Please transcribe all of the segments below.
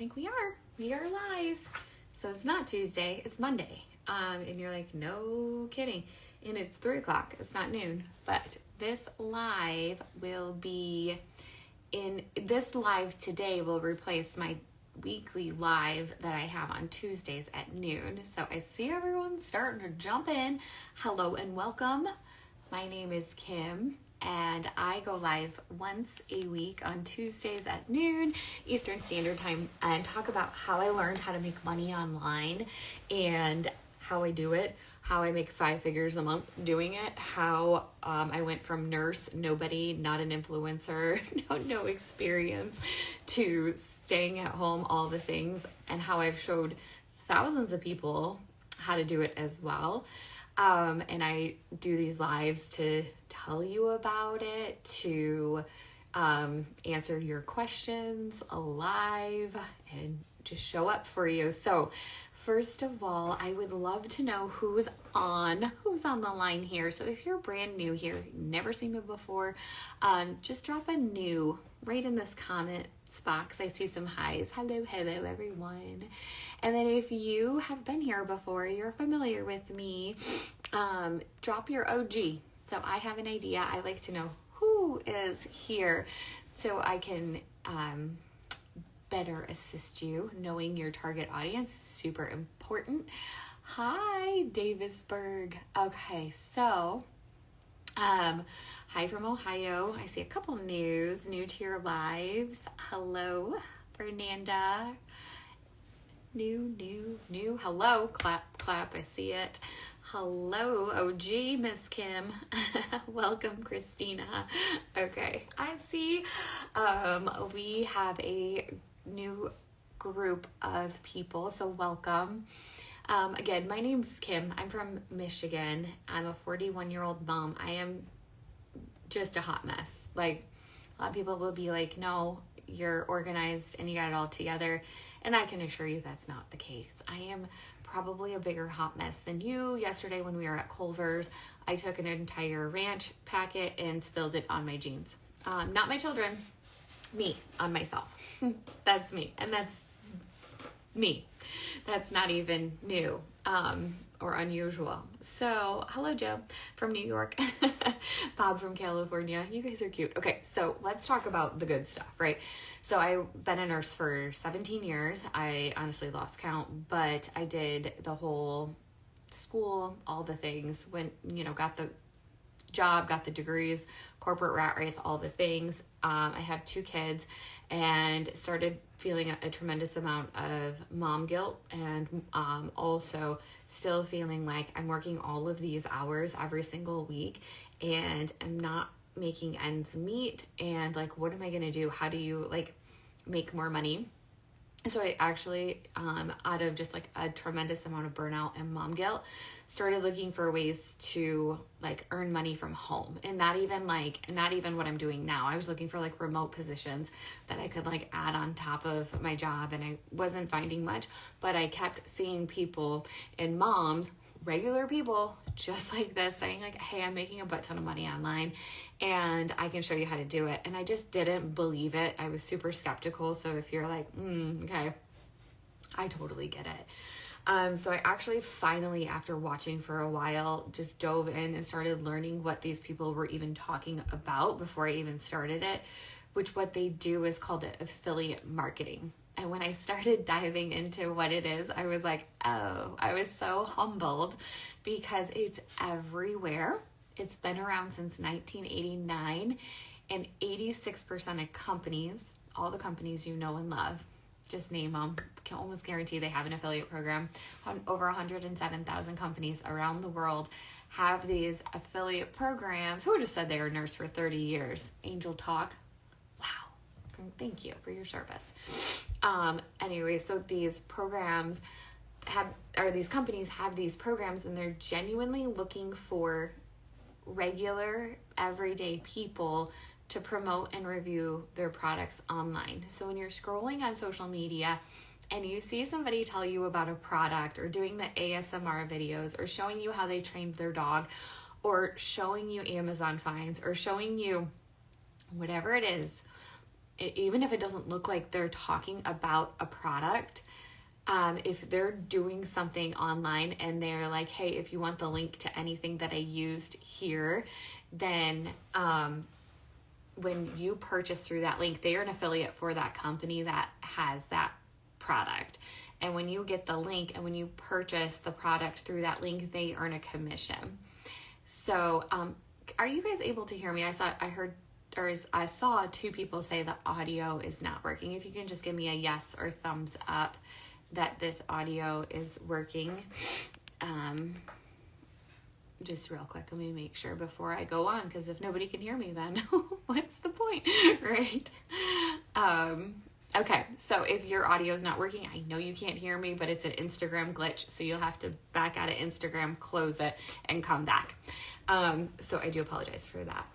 think we are. We are live. So it's not Tuesday, it's Monday. And you're like, no kidding. And it's 3 o'clock, it's not noon. But this live today will replace my weekly live that I have on Tuesdays at noon. So I see everyone starting to jump in. Hello and welcome. My name is Kim. And I go live once a week on Tuesdays at noon Eastern Standard Time and talk about how I learned how to make money online and how I do it, how I make 5 figures a month doing it, how I went from nurse, nobody, not an influencer, no experience, to staying at home, all the things, and how I've showed thousands of people how to do it as well. And I do these lives to tell you about it, to answer your questions live, and just show up for you. So first of all, I would love to know who's on the line here. So if you're brand new here, never seen me before, just drop a new right in this comment box. I see some highs. Hello everyone. And then if you have been here before, you're familiar with me, drop your OG. So I have an idea. I like to know who is here so I can better assist you. Knowing your target audience is super important. Hi, Davisburg. Okay, so hi from Ohio. I see a couple new to your lives. Hello, Fernanda. New. Hello, clap. I see it. Hello, OG, Miss Kim. Welcome, Christina. Okay, I see. We have a new group of people, so welcome. Again, my name's Kim. I'm from Michigan. I'm a 41-year-old mom. I am just a hot mess. Like, a lot of people will be like, no, you're organized and you got it all together. And I can assure you that's not the case. I am probably a bigger hot mess than you. Yesterday when we were at Culver's, I took an entire ranch packet and spilled it on my jeans. Not my children, me, on myself. That's me. And that's me. That's not even new or unusual. So, hello, Joe from New York. Bob from California. You guys are cute. Okay, so let's talk about the good stuff, right? So I've been a nurse for 17 years. I honestly lost count, but I did the whole school, all the things, got the job, got the degrees, corporate rat race, all the things. I have 2 kids and started feeling a tremendous amount of mom guilt, and also still feeling like I'm working all of these hours every single week and I'm not making ends meet. And like, what am I going to do? How do you make more money? So I actually, out of just like a tremendous amount of burnout and mom guilt, started looking for ways to earn money from home, and not even what I'm doing now. I was looking for remote positions that I could add on top of my job, and I wasn't finding much, but I kept seeing people and moms, regular people just like this, saying hey, I'm making a butt ton of money online and I can show you how to do it. And I just didn't believe it. I was super skeptical. So if you're okay, I totally get it. So I actually finally, after watching for a while, just dove in and started learning what these people were even talking about before I even started it, which what they do is called affiliate marketing. And when I started diving into what it is, I was like, oh, I was so humbled because it's everywhere. It's been around since 1989, and 86% of companies, all the companies you know and love, just name them, can almost guarantee they have an affiliate program. Over 107,000 companies around the world have these affiliate programs. Who just said they were a nurse for 30 years? Angel Talk. Wow. Thank you for your service. Anyway, so these programs these companies have these programs, and they're genuinely looking for regular, everyday people to promote and review their products online. So when you're scrolling on social media and you see somebody tell you about a product, or doing the ASMR videos, or showing you how they trained their dog, or showing you Amazon finds, or showing you whatever it is, even if it doesn't look like they're talking about a product, if they're doing something online and they're like, hey, if you want the link to anything that I used here, then when you purchase through that link, they are an affiliate for that company that has that product. And when you get the link and when you purchase the product through that link, they earn a commission. So are you guys able to hear me? I saw two people say the audio is not working. If you can just give me a yes or thumbs up that this audio is working. Just real quick, let me make sure before I go on, because if nobody can hear me, then what's the point, right? Okay, so if your audio is not working, I know you can't hear me, but it's an Instagram glitch, so you'll have to back out of Instagram, close it, and come back. So I do apologize for that.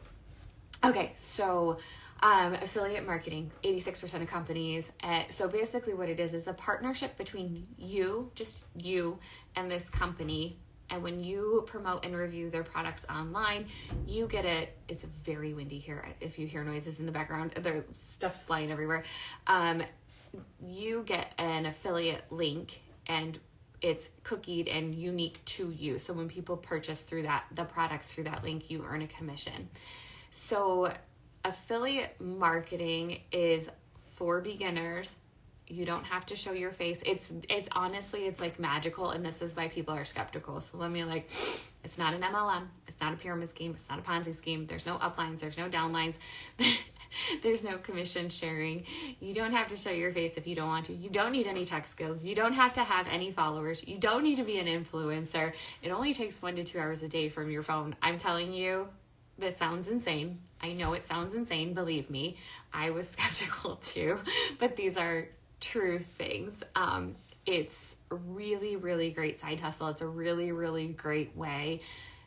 Okay, so affiliate marketing, 86% of companies. So basically what it is a partnership between you, just you, and this company. And when you promote and review their products online, you get it's very windy here. If you hear noises in the background, there's stuff's flying everywhere. You get an affiliate link and it's cookied and unique to you. So when people purchase through the products through that link, you earn a commission. So affiliate marketing is for beginners. You don't have to show your face. It's honestly, it's like magical. And this is why people are skeptical. So let me it's not an MLM. It's not a pyramid scheme. It's not a Ponzi scheme. There's no uplines. There's no downlines. There's no commission sharing. You don't have to show your face if you don't want to. You don't need any tech skills. You don't have to have any followers. You don't need to be an influencer. It only takes 1 to 2 hours a day from your phone. I'm telling you, that sounds insane. I know it sounds insane. Believe me, I was skeptical too, but these are true things. It's a really, really great side hustle. It's a really, really great way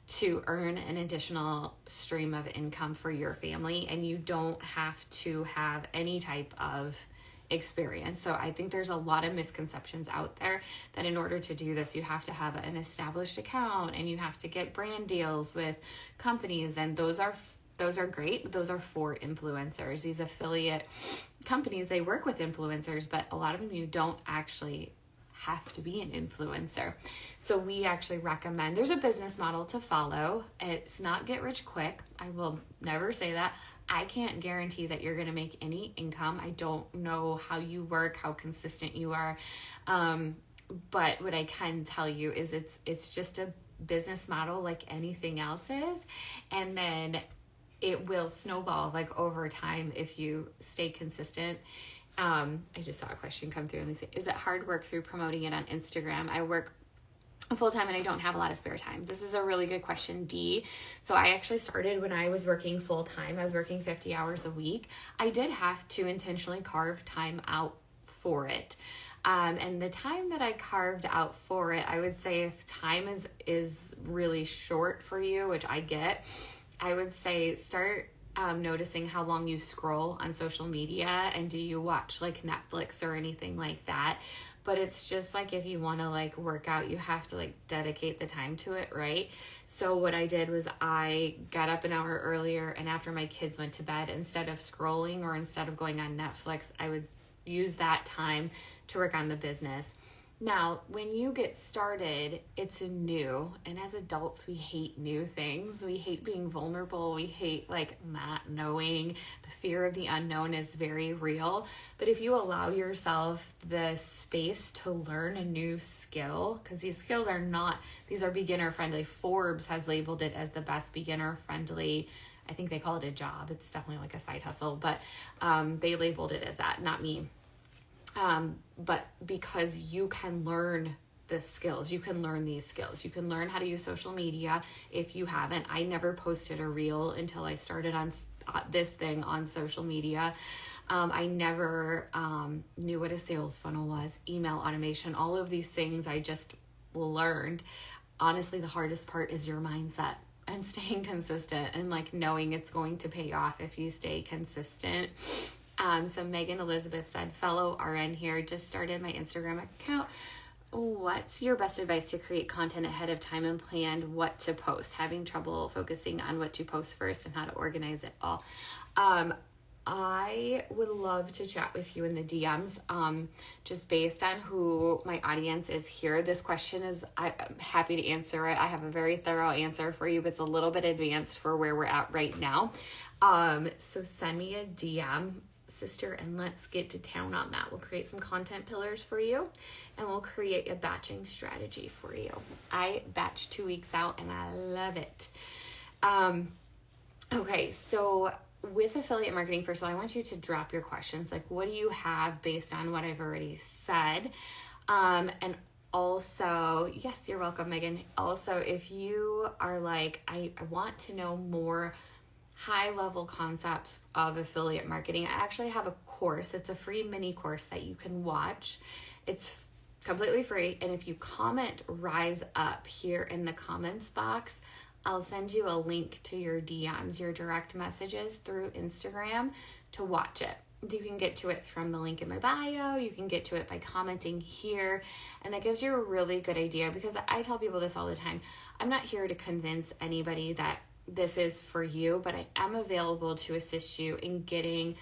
to earn an additional stream of income for your family, and you don't have to have any type of experience. So I think there's a lot of misconceptions out there that in order to do this, you have to have an established account and you have to get brand deals with companies, and those are great, but those are for influencers. These affiliate companies, they work with influencers, but a lot of them, you don't actually have to be an influencer. So we actually recommend, there's a business model to follow. It's not get rich quick. I will never say that. I can't guarantee that you're going to make any income. I don't know how you work, how consistent you are. But what I can tell you is it's just a business model like anything else is. And then it will snowball over time if you stay consistent. I just saw a question come through. Let me see. Is it hard work through promoting it on Instagram? I work full-time and I don't have a lot of spare time. This is a really good question, Dee. So I actually started when I was working full-time. I was working 50 hours a week. I did have to intentionally carve time out for it. And the time that I carved out for it, I would say if time is really short for you, which I get, I would say start noticing how long you scroll on social media, and do you watch Netflix or anything like that. But it's just if you want to work out, you have to dedicate the time to it, right? So what I did was I got up an hour earlier, and after my kids went to bed, instead of scrolling or instead of going on Netflix, I would use that time to work on the business. Now, when you get started, it's new. And as adults, we hate new things. We hate being vulnerable. We hate not knowing. The fear of the unknown is very real. But if you allow yourself the space to learn a new skill, because these skills these are beginner friendly. Forbes has labeled it as the best beginner friendly. I think they call it a job. It's definitely a side hustle, but they labeled it as that, not me. But because you can learn the skills, you can learn these skills, you can learn how to use social media. If you haven't, I never posted a reel until I started on this thing on social media. I never knew what a sales funnel was, email automation, all of these things I just learned. Honestly, the hardest part is your mindset and staying consistent and knowing it's going to pay off if you stay consistent. So Megan Elizabeth said, fellow RN here, just started my Instagram account. What's your best advice to create content ahead of time and plan what to post? Having trouble focusing on what to post first and how to organize it all. I would love to chat with you in the DMs. Just based on who my audience is here, this question is, I'm happy to answer it. I have a very thorough answer for you, but it's a little bit advanced for where we're at right now. So send me a DM, sister, and let's get to town on that. We'll create some content pillars for you, and we'll create a batching strategy for you. I batch 2 weeks out, and I love it. Okay, so with affiliate marketing, first of all, I want you to drop your questions. Like, what do you have based on what I've already said? And also, yes, you're welcome, Megan. Also, if you are like, I want to know more high-level concepts of affiliate marketing, I actually have a course. It's a free mini course that you can watch. It's completely free. And if you comment Rise Up here in the comments box, I'll send you a link to your DMs, your direct messages through Instagram to watch it. You can get to it from the link in my bio. You can get to it by commenting here. And that gives you a really good idea, because I tell people this all the time. I'm not here to convince anybody that this is for you, but I am available to assist you in getting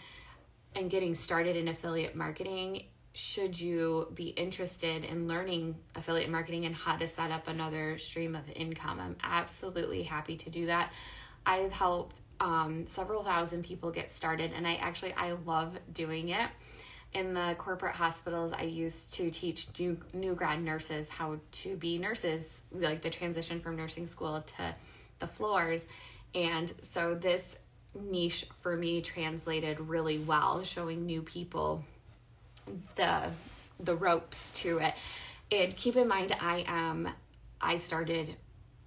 started in affiliate marketing. Should you be interested in learning affiliate marketing and how to set up another stream of income, I'm absolutely happy to do that. I've helped several thousand people get started, and I love doing it. In the corporate hospitals, I used to teach new grad nurses how to be nurses, like the transition from nursing school to the floors. And so this niche for me translated really well, showing new people the ropes to it. And keep in mind, I started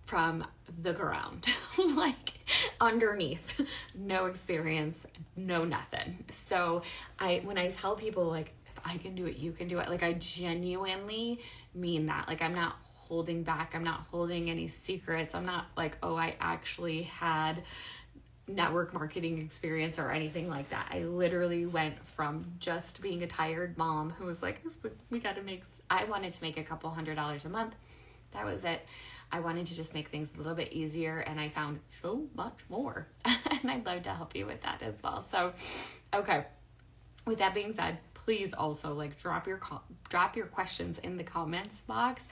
from the ground, like underneath, no experience, no nothing. So when I tell people, like, if I can do it, you can do it, like, I genuinely mean that. Like, I'm not holding back. I'm not holding any secrets. I'm not like, oh, I actually had network marketing experience or anything like that. I literally went from just being a tired mom who was like, I wanted to make a couple $100s a month. That was it. I wanted to just make things a little bit easier, and I found so much more. And I'd love to help you with that as well. So, okay. With that being said, please also drop your questions in the comments box.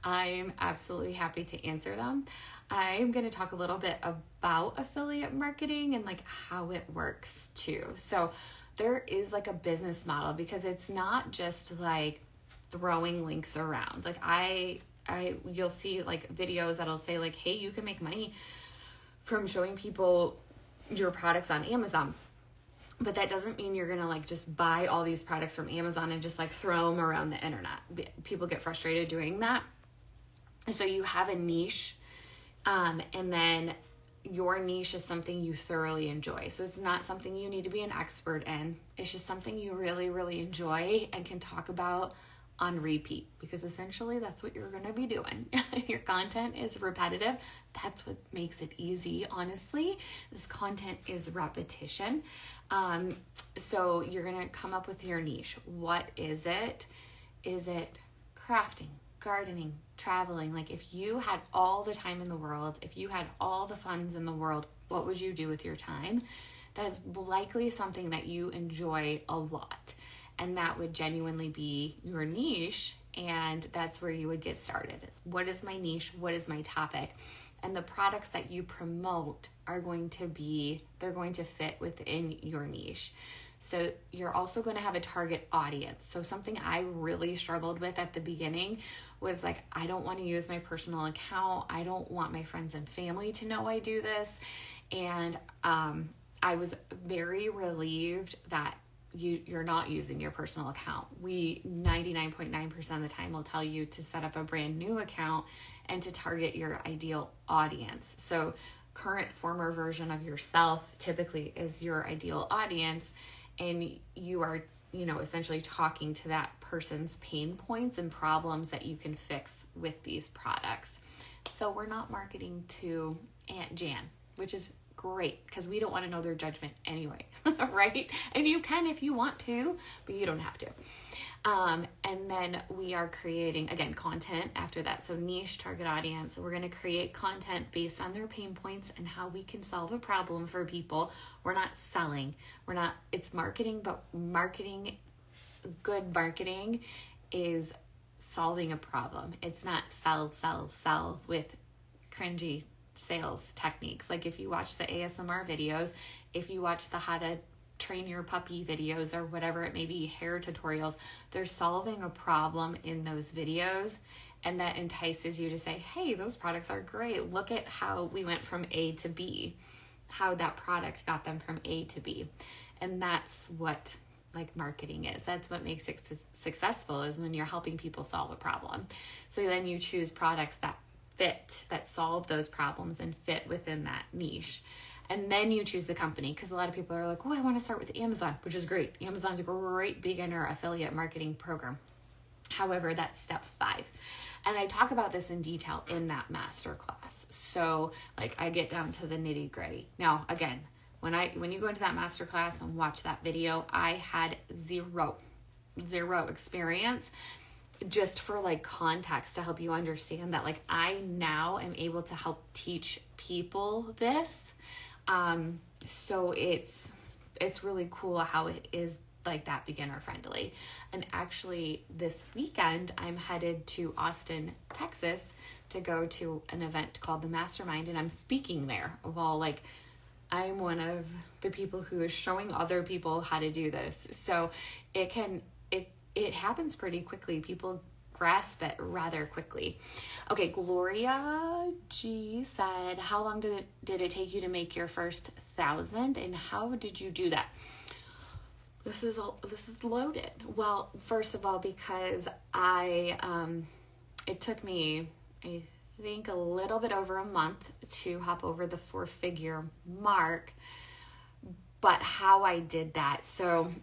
I'm absolutely happy to answer them. I'm going to talk a little bit about affiliate marketing and how it works too. So there is a business model, because it's not just throwing links around. You'll see videos that'll say hey, you can make money from showing people your products on Amazon. But that doesn't mean you're going to just buy all these products from Amazon and just throw them around the internet. People get frustrated doing that. So you have a niche, and then your niche is something you thoroughly enjoy. So it's not something you need to be an expert in. It's just something you really, really enjoy and can talk about on repeat, because essentially that's what you're going to be doing. Your content is repetitive. That's what makes it easy, honestly. This content is repetition. So you're going to come up with your niche. What is it? Is it crafting, gardening, traveling? If you had all the time in the world, if you had all the funds in the world, what would you do with your time? That's likely something that you enjoy a lot. And that would genuinely be your niche. And that's where you would get started. What is my niche? What is my topic? And the products that you promote they're going to fit within your niche. So you're also going to have a target audience. So something I really struggled with at the beginning was I don't want to use my personal account. I don't want my friends and family to know I do this. And I was very relieved that you're not using your personal account. We 99.9% of the time will tell you to set up a brand new account and to target your ideal audience. So current, former version of yourself typically is your ideal audience, and you are, essentially talking to that person's pain points and problems that you can fix with these products. So we're not marketing to Aunt Jan, which is great, because we don't want to know their judgment anyway, right? And you can if you want to, but you don't have to. And then we are creating, again, content after that. So niche, target audience. So we're going to create content based on their pain points and how we can solve a problem for people. We're not selling. It's marketing, but good marketing is solving a problem. It's not sell with cringy sales techniques. Like if you watch the ASMR videos, if you watch the how to train your puppy videos or whatever it may be, hair tutorials, they're solving a problem in those videos, and that entices you to say, hey, those products are great. Look at how we went from A to B, how that product got them from A to B. And that's what like marketing is. That's what makes it successful, is when you're helping people solve a problem. So then you choose products that fit, that solve those problems and fit within that niche. And then you choose the company, because a lot of people are like, oh, I want to start with Amazon, which is great. Amazon's a great beginner affiliate marketing program. However, that's step 5. And I talk about this in detail in that masterclass. So like I get down to the nitty gritty. Now, again, when you go into that masterclass and watch that video, I had zero experience. Just for like context to help you understand that, like, I now am able to help teach people this. So it's really cool how it is like that beginner friendly. And actually this weekend I'm headed to Austin, Texas to go to an event called the Mastermind, and I'm speaking there. Well, like I'm one of the people who is showing other people how to do this. So it happens pretty quickly. People grasp it rather quickly. Okay, Gloria G said, how long did it take you to make your first 1,000, and how did you do that? This is loaded. Well, first of all, because it took me, I think, a little bit over a month to hop over the 4-figure mark, but how I did that. So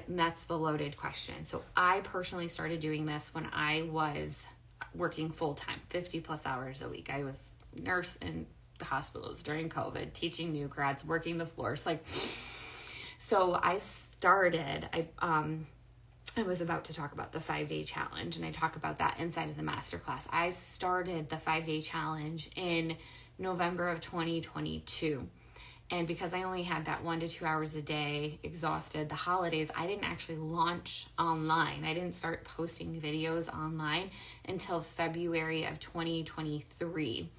that's the loaded question. So I personally started doing this when I was working full-time, 50 plus hours a week. I was nurse in the hospitals during COVID, teaching new grads, working the floors. So I started, I was about to talk about the 5-day challenge, and I talk about that inside of the masterclass. I started the 5-day challenge in November of 2022. And because I only had that 1 to 2 hours a day, exhausted, the holidays, I didn't actually launch online. I didn't start posting videos online until February of 2023.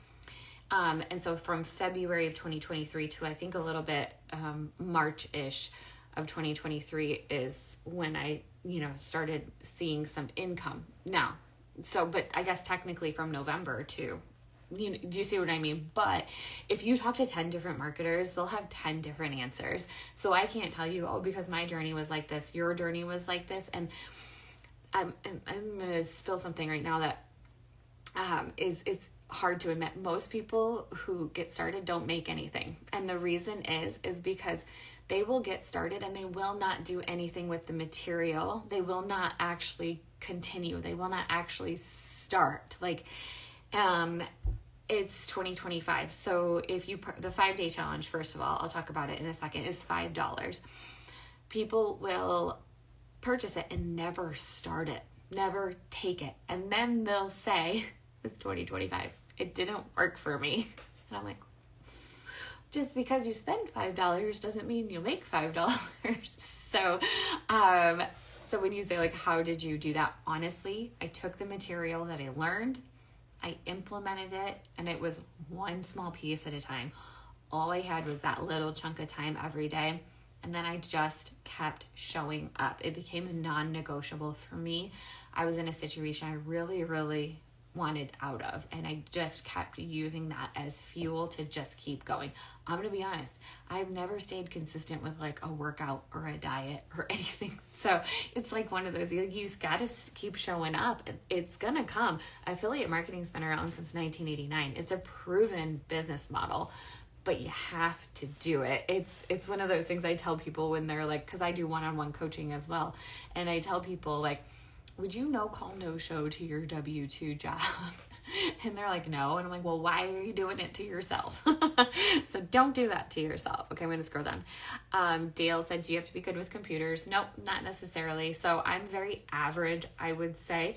And so from February of 2023 to I think a little bit March-ish of 2023 is when I, started seeing some income. Now, but I guess technically from November to, do you see what I mean? But if you talk to 10 different marketers, they'll have 10 different answers. So I can't tell you, because my journey was like this, your journey was like this. And I'm going to spill something right now that it's hard to admit. Most people who get started don't make anything. And the reason is because they will get started and they will not do anything with the material. They will not actually continue. They will not actually start. It's 2025. So if the 5-day challenge, first of all, I'll talk about it in a second, is $5. People will purchase it and never start it, never take it. And then they'll say, it's 2025. It didn't work for me. And I'm like, just because you spend $5 doesn't mean you'll make $5. So when you say how did you do that? Honestly, I took the material that I learned, I implemented it, and it was one small piece at a time. All I had was that little chunk of time every day. And then I just kept showing up. It became a non-negotiable for me. I was in a situation I really, really wanted out of, and I just kept using that as fuel to just keep going. I'm going to be honest, I've never stayed consistent with a workout or a diet or anything. So it's one of those, you just got to keep showing up. It's going to come. Affiliate marketing's been around since 1989. It's a proven business model, but you have to do it. It's one of those things I tell people when they're because I do one-on-one coaching as well. And I tell people would you call no show to your W-2 job? And they're like, no. And I'm like, well, why are you doing it to yourself? So don't do that to yourself. Okay, I'm going to scroll down. Dale said, do you have to be good with computers? Nope, not necessarily. So I'm very average, I would say.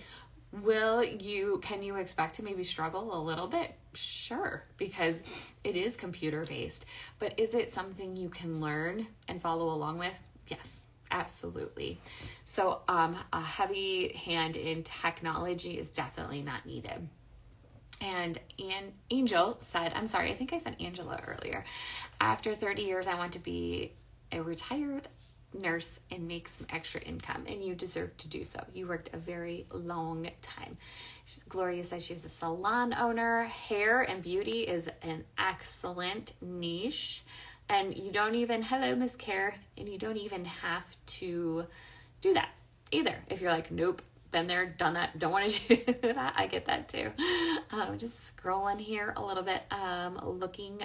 Can you expect to maybe struggle a little bit? Sure, because it is computer based. But is it something you can learn and follow along with? Yes, absolutely. So a heavy hand in technology is definitely not needed. And Angel said, I'm sorry, I think I said Angela earlier. After 30 years, I want to be a retired nurse and make some extra income, and you deserve to do so. You worked a very long time. Gloria says she's a salon owner. Hair and beauty is an excellent niche, and you don't even, hello Miss Care, and you don't even have to do that either. If you're like, nope, been there, done that, don't want to do that, I get that too. Just scrolling here a little bit, looking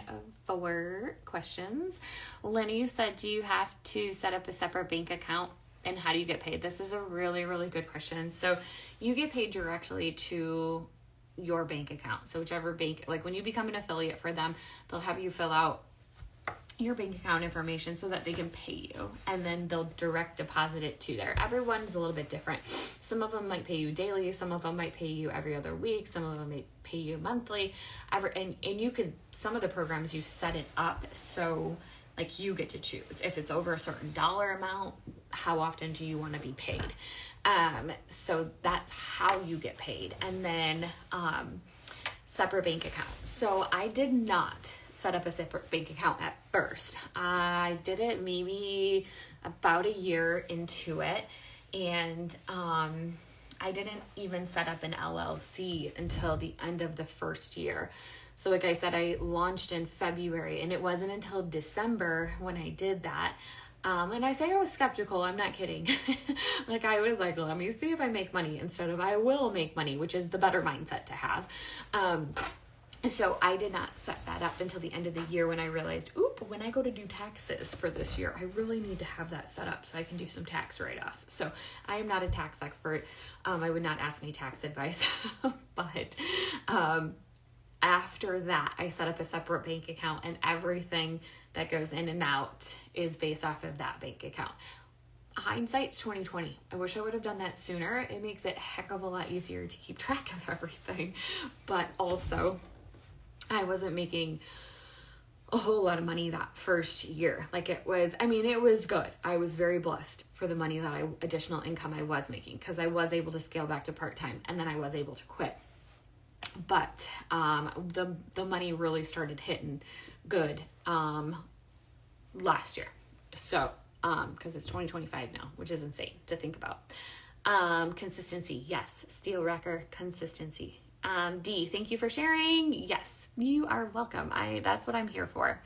for questions. Lenny said, do you have to set up a separate bank account, and how do you get paid? This is a really, really good question. So you get paid directly to your bank account. So whichever bank, like when you become an affiliate for them, they'll have you fill out your bank account information so that they can pay you, and then they'll direct deposit it to there. Everyone's a little bit different. Some of them might pay you daily, some of them might pay you every other week, some of them may pay you monthly, and you can, some of the programs you set it up so like you get to choose if it's over a certain dollar amount, how often do you want to be paid. So that's how you get paid. And then separate bank account. So I did not set up a separate bank account at first. I did it maybe about a year into it, and I didn't even set up an LLC until the end of the first year. So like I said, I launched in February, and it wasn't until December when I did that. And I say I was skeptical, I'm not kidding. Like I was like, let me see if I make money instead of I will make money, which is the better mindset to have. So I did not set that up until the end of the year when I realized, when I go to do taxes for this year, I really need to have that set up so I can do some tax write-offs. So I am not a tax expert. I would not ask me tax advice, but after that, I set up a separate bank account, and everything that goes in and out is based off of that bank account. Hindsight's 2020. I wish I would have done that sooner. It makes it a heck of a lot easier to keep track of everything, but also I wasn't making a whole lot of money that first year. Like it was good. I was very blessed for the money that additional income I was making, because I was able to scale back to part-time, and then I was able to quit. But the money really started hitting good last year. So because it's 2025 now, which is insane to think about. Consistency, yes. Steel Wrecker, consistency. D, thank you for sharing. Yes, you are welcome. That's what I'm here for.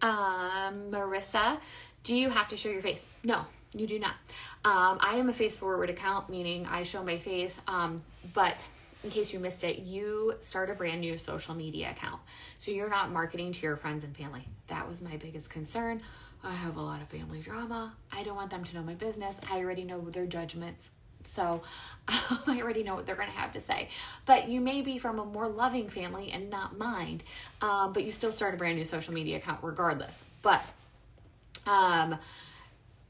Marissa, do you have to show your face? No, you do not. I am a face forward account, meaning I show my face. But in case you missed it, you start a brand new social media account. So you're not marketing to your friends and family. That was my biggest concern. I have a lot of family drama. I don't want them to know my business. I already know their judgments. So I already know what they're going to have to say. But you may be from a more loving family and not mind. But you still start a brand new social media account regardless. But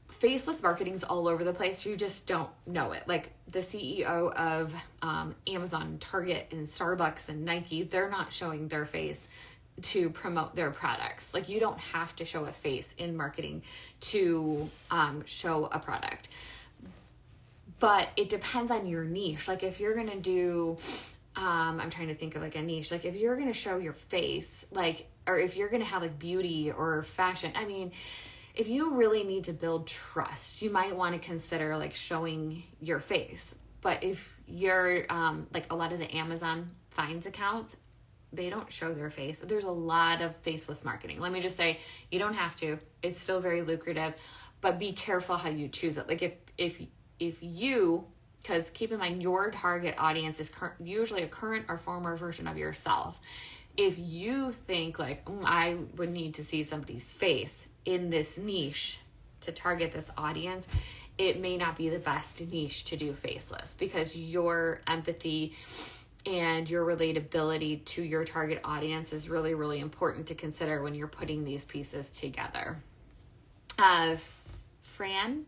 faceless marketing is all over the place. You just don't know it. Like the CEO of Amazon, Target, and Starbucks and Nike, they're not showing their face to promote their products. Like you don't have to show a face in marketing to show a product. But it depends on your niche. Like if you're going to do, I'm trying to think of like a niche. Like if you're going to show your face, or if you're going to have like beauty or fashion, I mean, if you really need to build trust, you might want to consider like showing your face. But if you're like a lot of the Amazon Finds accounts, they don't show their face. There's a lot of faceless marketing. Let me just say, you don't have to. It's still very lucrative, but be careful how you choose it. Like if you, because keep in mind, your target audience is usually a current or former version of yourself. If you think like, I would need to see somebody's face in this niche to target this audience, it may not be the best niche to do faceless, because your empathy and your relatability to your target audience is really, really important to consider when you're putting these pieces together. Fran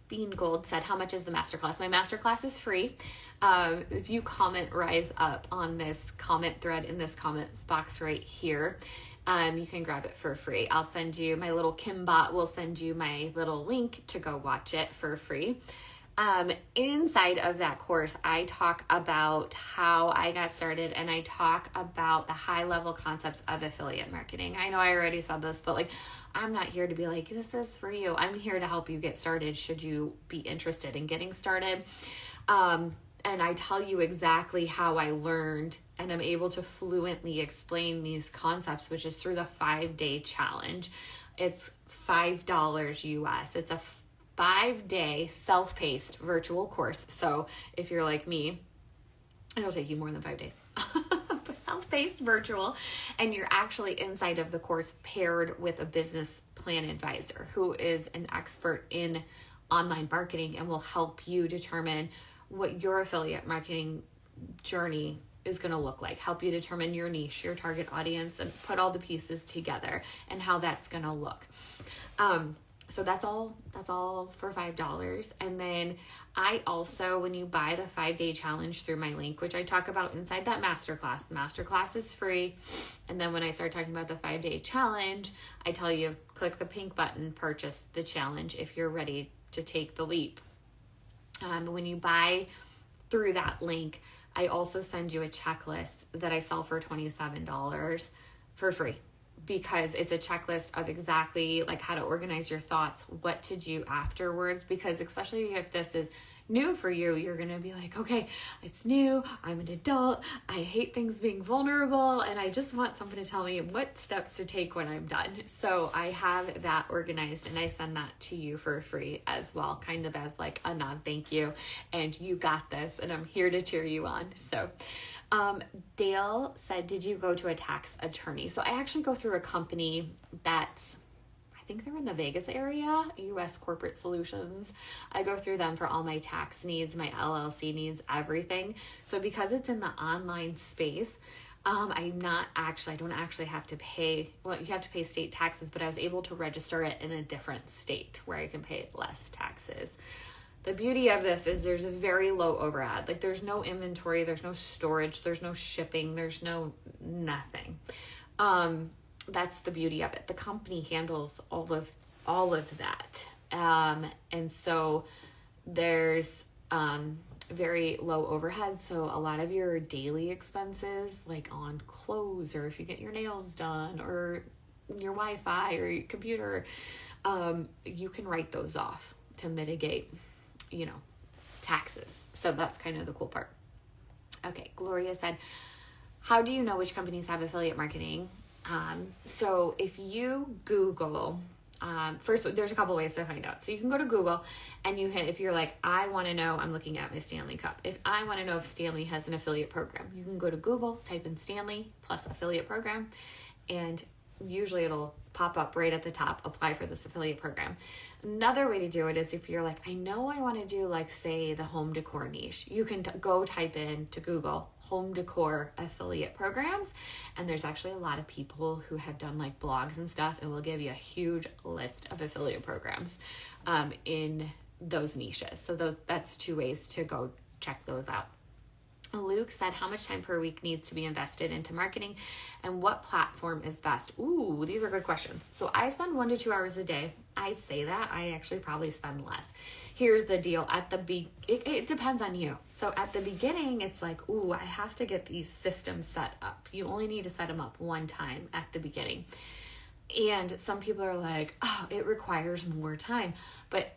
Bean Gold said, how much is the masterclass? My masterclass is free. If you comment Rise Up on this comment thread in this comments box right here, you can grab it for free. I'll send you, my little Kimbot will send you my little link to go watch it for free. Inside of that course, I talk about how I got started, and I talk about the high level concepts of affiliate marketing. I know I already said this, but like, I'm not here to be like, this is for you. I'm here to help you get started should you be interested in getting started. And I tell you exactly how I learned and I'm able to fluently explain these concepts, which is through the 5-day challenge. It's $5 US. It's a 5-day self-paced virtual course. So if you're like me, it'll take you more than 5 days. But self-paced virtual, and you're actually inside of the course paired with a business plan advisor who is an expert in online marketing and will help you determine what your affiliate marketing journey is going to look like, help you determine your niche, your target audience, and put all the pieces together and how that's going to look. So that's all for $5. And then I also, when you buy the 5-day challenge through my link, which I talk about inside that masterclass, the masterclass is free. And then when I start talking about the 5-day challenge, I tell you, click the pink button, purchase the challenge if you're ready to take the leap. When you buy through that link, I also send you a checklist that I sell for $27 for free, because it's a checklist of exactly like how to organize your thoughts, what to do afterwards, because especially if this is new for you, you're going to be like, okay, it's new. I'm an adult. I hate things being vulnerable. And I just want someone to tell me what steps to take when I'm done. So I have that organized and I send that to you for free as well, kind of as like a nod, thank you. And you got this, and I'm here to cheer you on. So Dale said, did you go to a tax attorney? So I actually go through a company that's, I think they're in the Vegas area, US Corporate Solutions. I go through them for all my tax needs, my LLC needs, everything. So because it's in the online space, I don't actually have to pay, well, you have to pay state taxes, but I was able to register it in a different state where I can pay less taxes. The beauty of this is there's a very low overhead. Like there's no inventory, there's no storage, there's no shipping, there's no nothing. That's the beauty of it. The company handles all of that. And so there's very low overhead. So a lot of your daily expenses, like on clothes, or if you get your nails done, or your Wi-Fi or your computer, you can write those off to mitigate, taxes. So that's kind of the cool part. Okay, Gloria said, how do you know which companies have affiliate marketing? So if you Google, first, there's a couple ways to find out. So you can go to Google and if you're like, I want to know, I'm looking at my Stanley Cup. If I want to know if Stanley has an affiliate program, you can go to Google, type in Stanley plus affiliate program, and usually it'll pop up right at the top, apply for this affiliate program. Another way to do it is if you're like, I know I want to do like, say, the home decor niche, you can go type in to Google home decor affiliate programs, and there's actually a lot of people who have done like blogs and stuff, and will give you a huge list of affiliate programs in those niches. So that's 2 ways to go check those out. Luke said, how much time per week needs to be invested into marketing, and what platform is best? Ooh, these are good questions. So I spend 1 to 2 hours a day. I say that, I actually probably spend less. Here's the deal. It depends on you. So at the beginning, it's like, ooh, I have to get these systems set up. You only need to set them up one time at the beginning. And some people are like, oh, it requires more time, but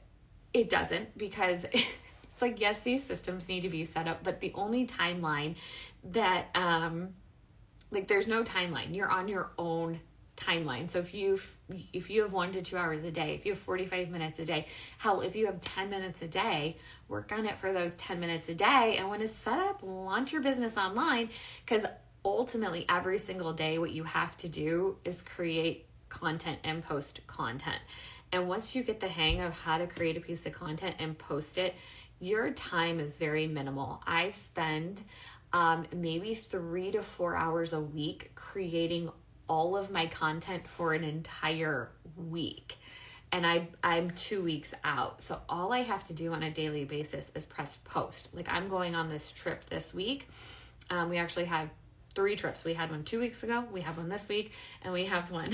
it doesn't, because it's like, yes, these systems need to be set up, but the only timeline that, there's no timeline. You're on your own timeline. So if you have 1 to 2 hours a day, if you have 45 minutes a day, hell, if you have 10 minutes a day, work on it for those 10 minutes a day. And when it's set up, launch your business online, because ultimately every single day, what you have to do is create content and post content. And once you get the hang of how to create a piece of content and post it, your time is very minimal. I spend maybe 3 to 4 hours a week creating all of my content for an entire week. And I'm 2 weeks out. So all I have to do on a daily basis is press post. Like I'm going on this trip this week. We actually had 3 trips. We had one 2 weeks ago, we have one this week, and we have one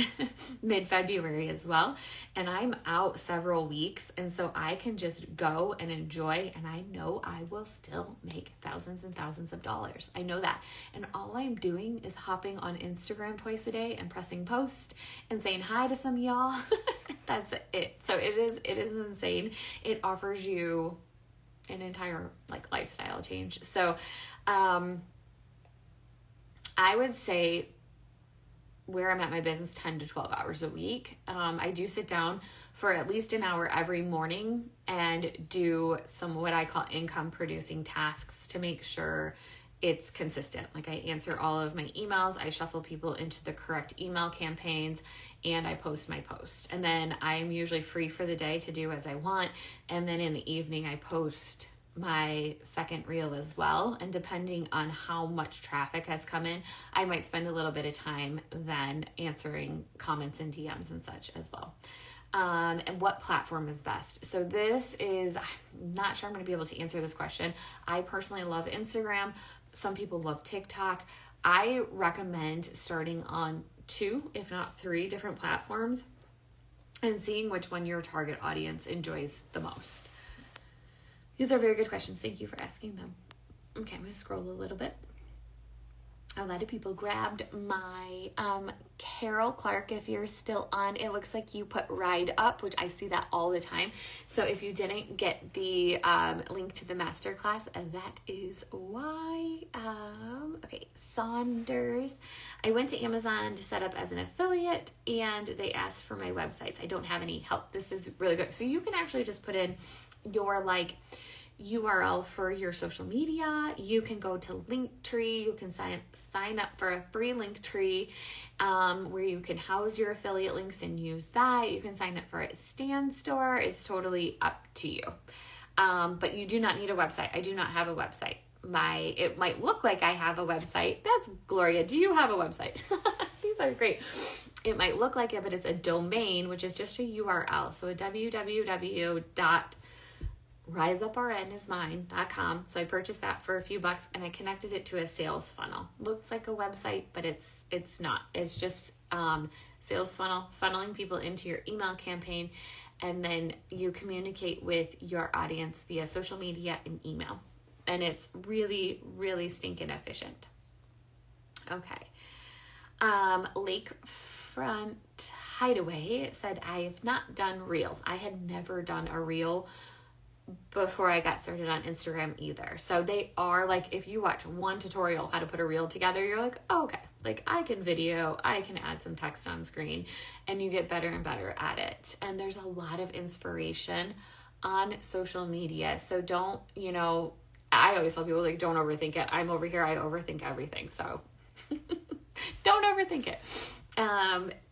mid-February as well. And I'm out several weeks, and so I can just go and enjoy, and I know I will still make thousands and thousands of dollars. I know that. And all I'm doing is hopping on Instagram twice a day and pressing post and saying hi to some of y'all. That's it. So it is insane. It offers you an entire like lifestyle change. So, I would say where I'm at my business 10 to 12 hours a week. I do sit down for at least an hour every morning and do some what I call income producing tasks to make sure it's consistent. Like I answer all of my emails, I shuffle people into the correct email campaigns, and I post my post. And then I'm usually free for the day to do as I want. And then in the evening, I post my second reel as well. And depending on how much traffic has come in, I might spend a little bit of time then answering comments and DMs and such as well. And what platform is best? So I'm not sure I'm going to be able to answer this question. I personally love Instagram. Some people love TikTok. I recommend starting on 2, if not 3 different platforms and seeing which one your target audience enjoys the most. These are very good questions. Thank you for asking them. Okay, I'm going to scroll a little bit. A lot of people grabbed my Carol Clark. If you're still on, it looks like you put ride up, which I see that all the time. So if you didn't get the link to the masterclass, that is why. Okay, Saunders. I went to Amazon to set up as an affiliate, and they asked for my websites. I don't have any help. This is really good. So you can actually just put in your URL for your social media. You can go to Linktree. You can sign up for a free Linktree where you can house your affiliate links and use that. You can sign up for a Stand Store. It's totally up to you. But you do not need a website. I do not have a website. It might look like I have a website. That's Gloria. Do you have a website? These are great. It might look like it, but it's a domain, which is just a URL. So a www.riseuprnismine.com. So I purchased that for a few bucks and I connected it to a sales funnel. Looks like a website, but it's not. It's just sales funnel, funneling people into your email campaign, and then you communicate with your audience via social media and email. And it's really, really stinking efficient. Okay. Lakefront Hideaway said, I have not done reels. I had never done a reel before I got started on Instagram either. So they are like, if you watch one tutorial how to put a reel together, you're like, oh, okay, like I can video, I can add some text on screen, and you get better and better at it. And there's a lot of inspiration on social media. So don't, I always tell people, like, don't overthink it. I'm over here, I overthink everything. So don't overthink it.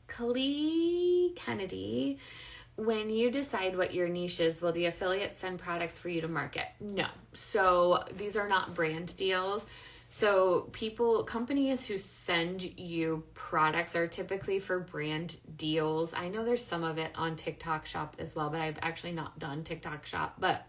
Clee Kennedy, when you decide what your niche is, will the affiliate send products for you to market? No. So these are not brand deals. So companies who send you products are typically for brand deals. I know there's some of it on TikTok Shop as well, but I've actually not done TikTok Shop. But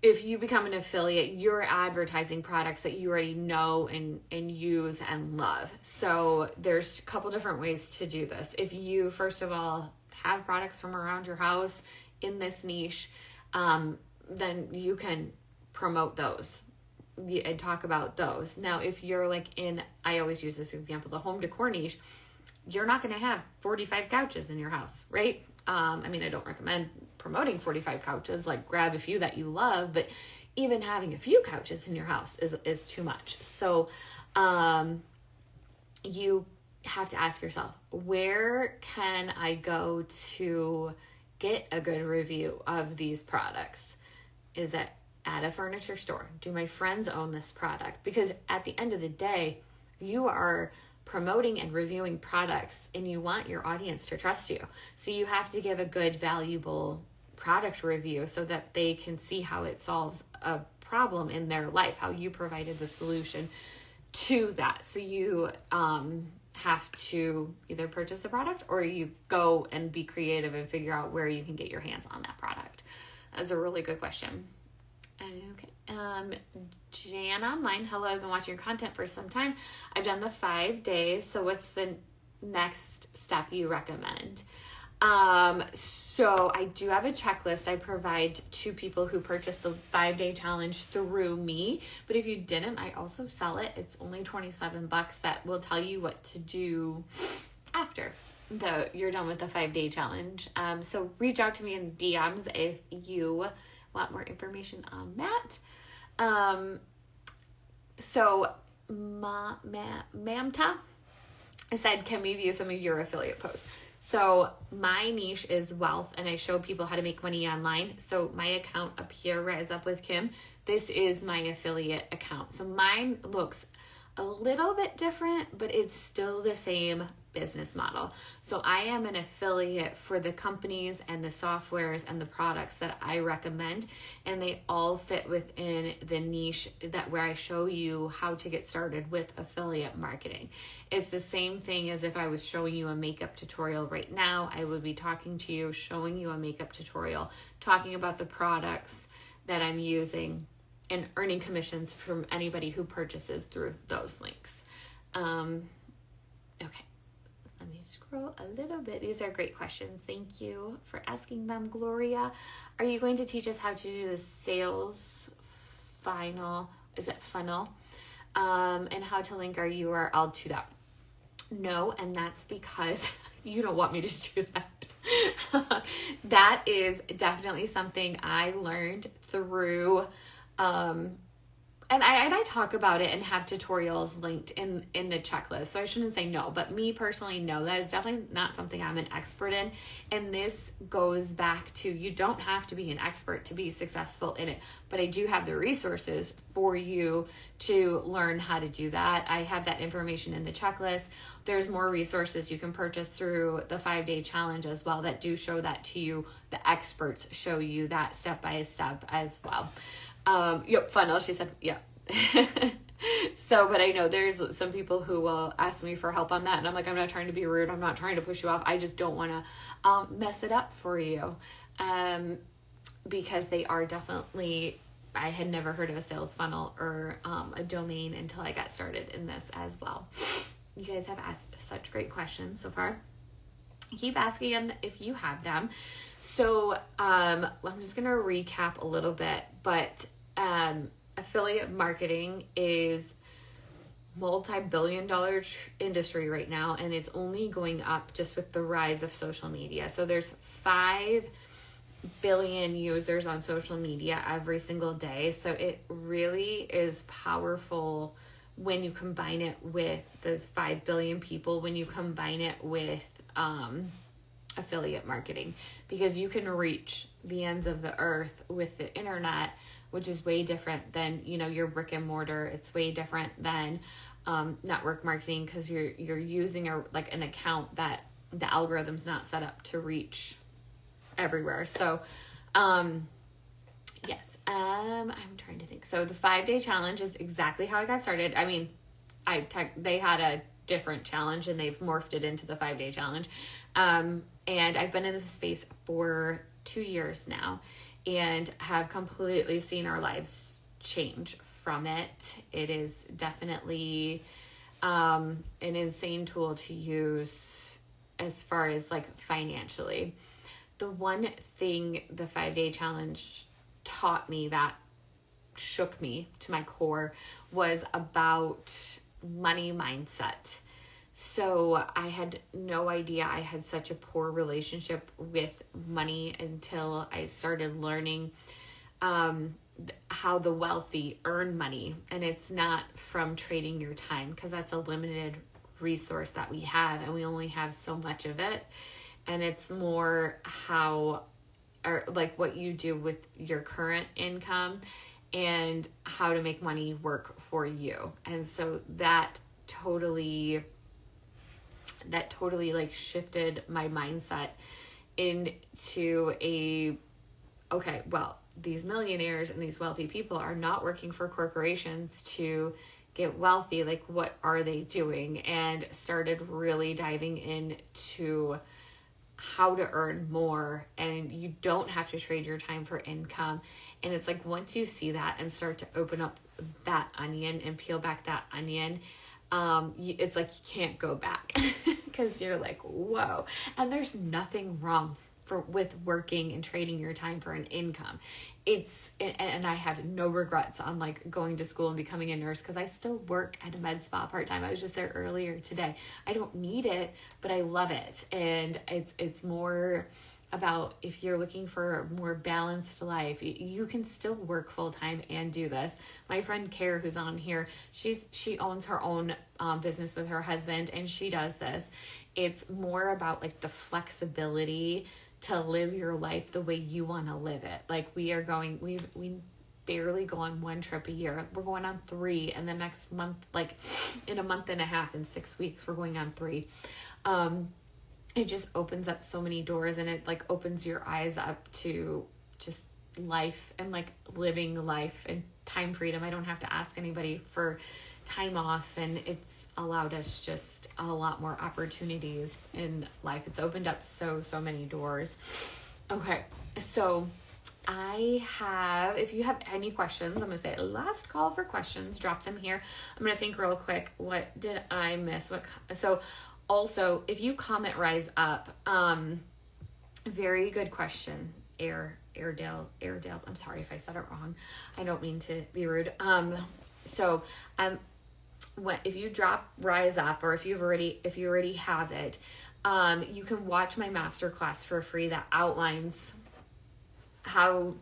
if you become an affiliate, you're advertising products that you already know and use and love. So there's a couple different ways to do this. If you, first of all, have products from around your house in this niche, then you can promote those and talk about those. Now, if you're like I always use this example, the home decor niche, you're not going to have 45 couches in your house, right? I don't recommend promoting 45 couches, like grab a few that you love, but even having a few couches in your house is too much. So you have to ask yourself, where can I go to get a good review of these products? Is it at a furniture store? Do my friends own this product? Because at the end of the day, you are promoting and reviewing products and you want your audience to trust you. So you have to give a good, valuable product review so that they can see how it solves a problem in their life, how you provided the solution to that. So you have to either purchase the product or you go and be creative and figure out where you can get your hands on that product. That's a really good question. Okay. Jan Online, hello, I've been watching your content for some time. I've done the 5 days. So what's the next step you recommend? So I do have a checklist I provide to people who purchase the 5-day challenge through me. But if you didn't, I also sell it. It's only $27 that will tell you what to do after you're done with the 5-day challenge. So reach out to me in DMs if you want more information on that. So Mamta said, can we view some of your affiliate posts? So my niche is wealth, and I show people how to make money online. So my account up here, Rise Up with Kim, this is my affiliate account. So mine looks a little bit different, but it's still the same business model. So I am an affiliate for the companies and the softwares and the products that I recommend, and they all fit within the niche where I show you how to get started with affiliate marketing. It's the same thing as if I was showing you a makeup tutorial right now. I would be talking to you, showing you a makeup tutorial, talking about the products that I'm using, and earning commissions from anybody who purchases through those links. Okay. Let me scroll a little bit. These are great questions. Thank you for asking them, Gloria. Are you going to teach us how to do the sales funnel? And how to link our URL to that? No, and that's because you don't want me to do that. That is definitely something I learned through and I talk about it and have tutorials linked in the checklist. So I shouldn't say no, but me personally, no, that is definitely not something I'm an expert in. And this goes back to, you don't have to be an expert to be successful in it, but I do have the resources for you to learn how to do that. I have that information in the checklist. There's more resources you can purchase through the 5-day challenge as well that do show that to you. The experts show you that step by step as well. Yep, funnel, she said, yeah. So, but I know there's some people who will ask me for help on that. And I'm like, I'm not trying to be rude. I'm not trying to push you off. I just don't want to mess it up for you. Because they are definitely, I had never heard of a sales funnel or a domain until I got started in this as well. You guys have asked such great questions so far. Keep asking them if you have them. So I'm just going to recap a little bit, but affiliate marketing is multi-billion-dollar industry right now, and it's only going up just with the rise of social media. So there's 5 billion users on social media every single day. So it really is powerful when you combine it with those 5 billion people, when you combine it with affiliate marketing, because you can reach the ends of the earth with the internet, which is way different than, your brick and mortar. It's way different than network marketing, because you're using an account that the algorithm's not set up to reach everywhere. So yes, I'm trying to think. So the 5-day challenge is exactly how I got started. I mean, they had a different challenge and they've morphed it into the 5-day challenge. And I've been in this space for 2 years now and have completely seen our lives change from it. It is definitely an insane tool to use as far as financially. The one thing the 5-day challenge taught me that shook me to my core was about money mindset. So I had no idea I had such a poor relationship with money until I started learning how the wealthy earn money. And it's not from trading your time, because that's a limited resource that we have and we only have so much of it. And it's more what you do with your current income and how to make money work for you. And so that totally shifted my mindset into these millionaires and these wealthy people are not working for corporations to get wealthy. Like, what are they doing? And started really diving into how to earn more, and you don't have to trade your time for income. And it's like, once you see that and start to open up that onion and peel back that onion, it's like you can't go back because you're like, whoa. And there's nothing wrong with working and trading your time for an income. And I have no regrets on like going to school and becoming a nurse, because I still work at a med spa part-time. I was just there earlier today. I don't need it, but I love it. And it's more about, if you're looking for a more balanced life, you can still work full-time and do this. My friend Kara, who's on here, she owns her own business with her husband, and she does this. It's more about like the flexibility to live your life the way you want to live it. Like, we barely go on one trip a year. We're going on 3, and the next month, like in a month and a half, in 6 weeks, we're going on 3. It just opens up so many doors, and it like opens your eyes up to just life and like living life and time freedom. I don't have to ask anybody for time off, and it's allowed us just a lot more opportunities in life. It's opened up so many doors. Okay, so if you have any questions, I'm gonna say last call for questions. Drop them here. I'm gonna think real quick, what did I miss? So also, if you comment Rise Up, very good question, Airedales. I'm sorry if I said it wrong. I don't mean to be rude. If you drop Rise Up, or if you already have it, you can watch my masterclass for free that outlines how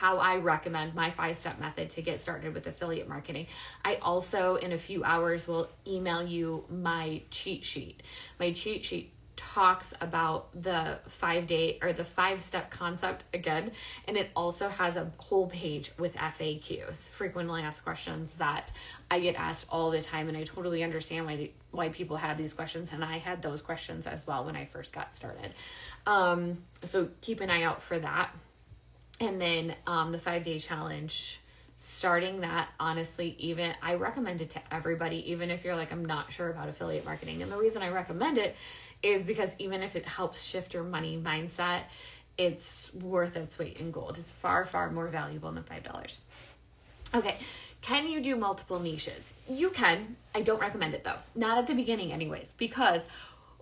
I recommend my 5-step method to get started with affiliate marketing. I also, in a few hours, will email you my cheat sheet. My cheat sheet talks about the 5-step concept again, and it also has a whole page with FAQs, frequently asked questions, that I get asked all the time, and I totally understand why people have these questions, and I had those questions as well when I first got started. So keep an eye out for that. And then the 5-day challenge, starting that, honestly, I recommend it to everybody, even if you're like, I'm not sure about affiliate marketing. And the reason I recommend it is because even if it helps shift your money mindset, it's worth its weight in gold. It's far, far more valuable than $5. Okay. Can you do multiple niches? You can. I don't recommend it though. Not at the beginning anyways, because,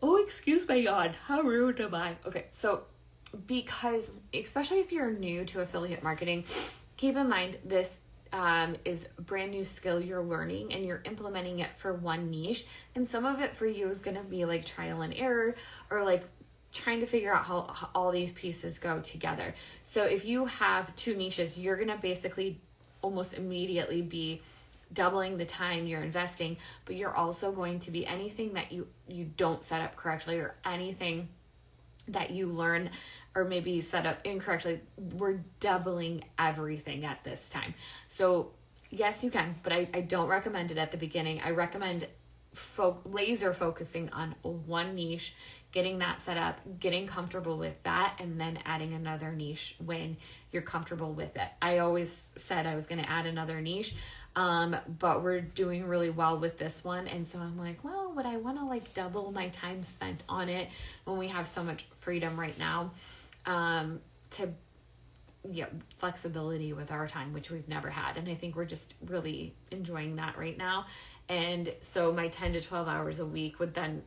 excuse my yawn. How rude am I? Okay. So, because especially if you're new to affiliate marketing, keep in mind this is a brand new skill you're learning, and you're implementing it for one niche, and some of it for you is going to be like trial and error, or like trying to figure out how all these pieces go together. So if you have 2 niches, you're going to basically almost immediately be doubling the time you're investing, but you're also going to be, anything that you don't set up correctly, or anything that you learn or maybe set up incorrectly, we're doubling everything at this time. So yes, you can, but I don't recommend it at the beginning. I recommend laser focusing on one niche, getting that set up, getting comfortable with that, and then adding another niche when you're comfortable with it. I always said I was going to add another niche, but we're doing really well with this one. And so I'm like, well, would I want to like double my time spent on it when we have so much freedom right now? Flexibility with our time, which we've never had. And I think we're just really enjoying that right now. And so my 10 to 12 hours a week would then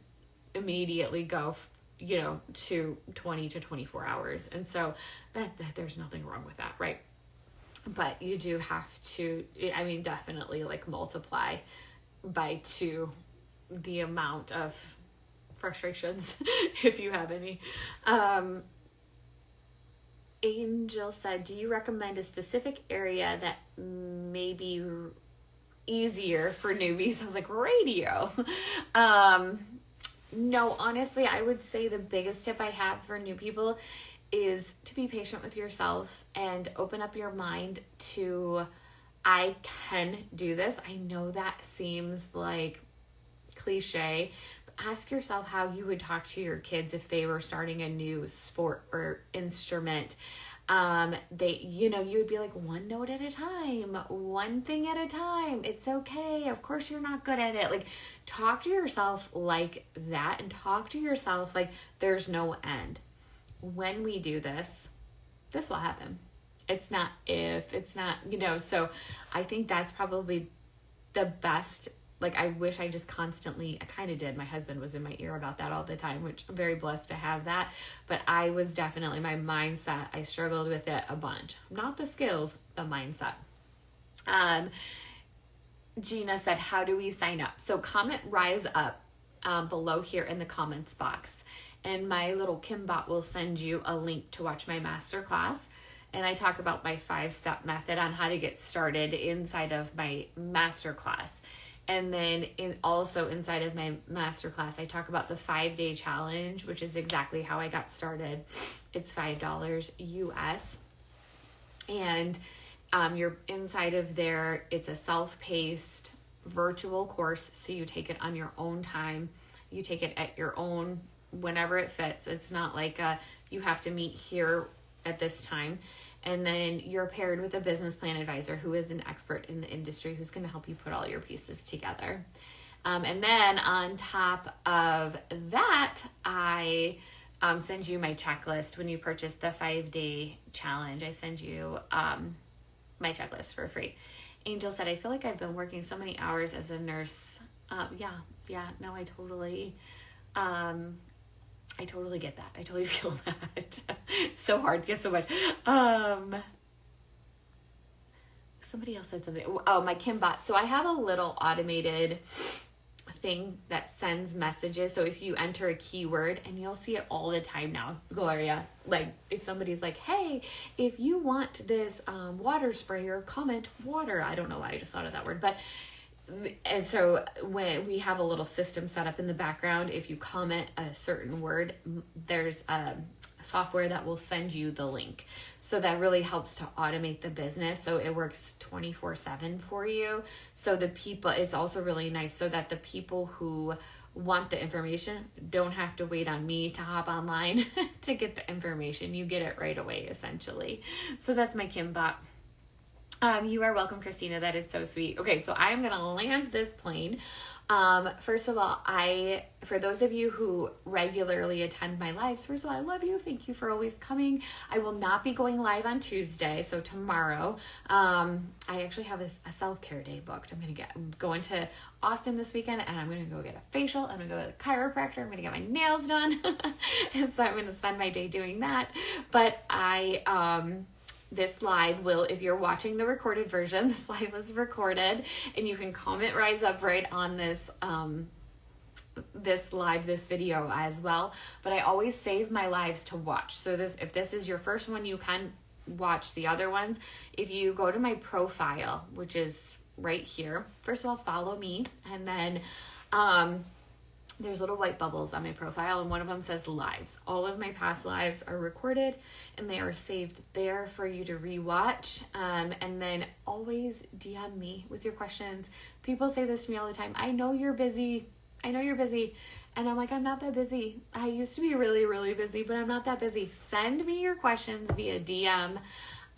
immediately go, to 20 to 24 hours. And so that there's nothing wrong with that, right? But you do have to, definitely like multiply by 2 the amount of frustrations, if you have any. Angel said, do you recommend a specific area that may be easier for newbies? I was like, radio. No, honestly, I would say the biggest tip I have for new people is to be patient with yourself and open up your mind to, I can do this. I know that seems like cliche, but ask yourself how you would talk to your kids if they were starting a new sport or instrument. You would be like, one note at a time, one thing at a time. It's okay. Of course you're not good at it. Like, talk to yourself like that, and talk to yourself like there's no end. When we do this will happen. It's not if, it's not, so I think that's probably the best. Like, I wish I just constantly, I kind of did. My husband was in my ear about that all the time, which I'm very blessed to have that. But I was definitely, my mindset, I struggled with it a bunch. Not the skills, the mindset. Gina said, how do we sign up? So comment Rise Up below here in the comments box. And my little Kimbot will send you a link to watch my masterclass. And I talk about my 5-step method on how to get started inside of my masterclass. And then also inside of my masterclass, I talk about the 5-day challenge, which is exactly how I got started. It's $5 US. And you're inside of there. It's a self-paced virtual course. So you take it on your own time. You take it at your own, whenever it fits. It's not like you have to meet here at this time. And then you're paired with a business plan advisor who is an expert in the industry, who's going to help you put all your pieces together. And then on top of that, I send you my checklist. When you purchase the 5-day challenge, I send you my checklist for free. Angel said, I feel like I've been working so many hours as a nurse. No, I totally get that. I totally feel that. So hard. Yes, so much. Somebody else said something. Oh, my Kimbot. So I have a little automated thing that sends messages. So if you enter a keyword, and you'll see it all the time now, Gloria, like if somebody's like, hey, if you want this water sprayer, comment water. I don't know why I just thought of that word, but and so when we have a little system set up in the background, if you comment a certain word, there's a software that will send you the link. So that really helps to automate the business. So it works 24/7 for you. So the people, it's also really nice so that the people who want the information don't have to wait on me to hop online to get the information. You get it right away, essentially. So that's my Kimbot. You are welcome, Christina. That is so sweet. Okay, so I'm going to land this plane. First of all, for those of you who regularly attend my lives, first of all, I love you. Thank you for always coming. I will not be going live on Tuesday, so tomorrow. I actually have a self-care day booked. I'm going to Austin this weekend, and I'm going to go get a facial. I'm going to go to the chiropractor. I'm going to get my nails done. And so I'm going to spend my day doing that. But this live will, if you're watching the recorded version, this live was recorded, and you can comment Rise Up right on this this video as well. But I always save my lives to watch. So if this is your first one, you can watch the other ones. If you go to my profile, which is right here, first of all, follow me, and then there's little white bubbles on my profile, and one of them says lives. All of my past lives are recorded, and they are saved there for you to rewatch. And then always DM me with your questions. People say this to me all the time. I know you're busy. And I'm like, I'm not that busy. I used to be really, really busy, but I'm not that busy. Send me your questions via DM.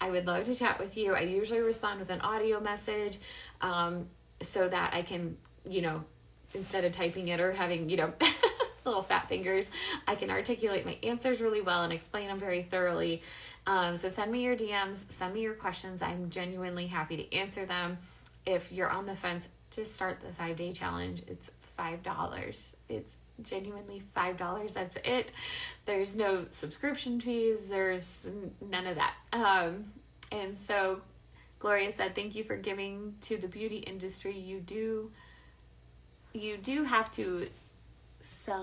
I would love to chat with you. I usually respond with an audio message, so that I can, instead of typing it or having, little fat fingers, I can articulate my answers really well and explain them very thoroughly. So send me your DMs, send me your questions. I'm genuinely happy to answer them. If you're on the fence to start the 5-day challenge, it's $5. It's genuinely $5. That's it. There's no subscription fees. There's none of that. And so Gloria said, thank you for giving to the beauty industry. You do have to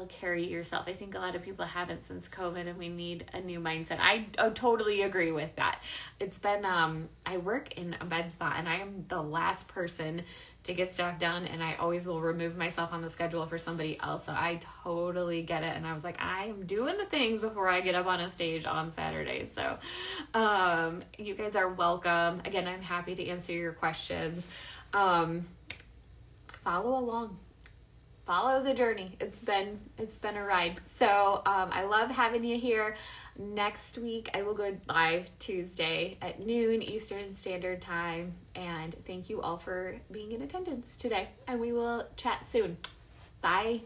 carry yourself. I think a lot of people haven't since COVID, and we need a new mindset. I totally agree with that. It's been, I work in a med spa, and I am the last person to get stuff done, and I always will remove myself on the schedule for somebody else. So I totally get it. And I was like, I am doing the things before I get up on a stage on Saturday. So you guys are welcome. Again, I'm happy to answer your questions. Follow along. follow the journey. It's been a ride. So I love having you here. Next week I will go live Tuesday at noon Eastern Standard Time. And thank you all for being in attendance today. And we will chat soon. Bye.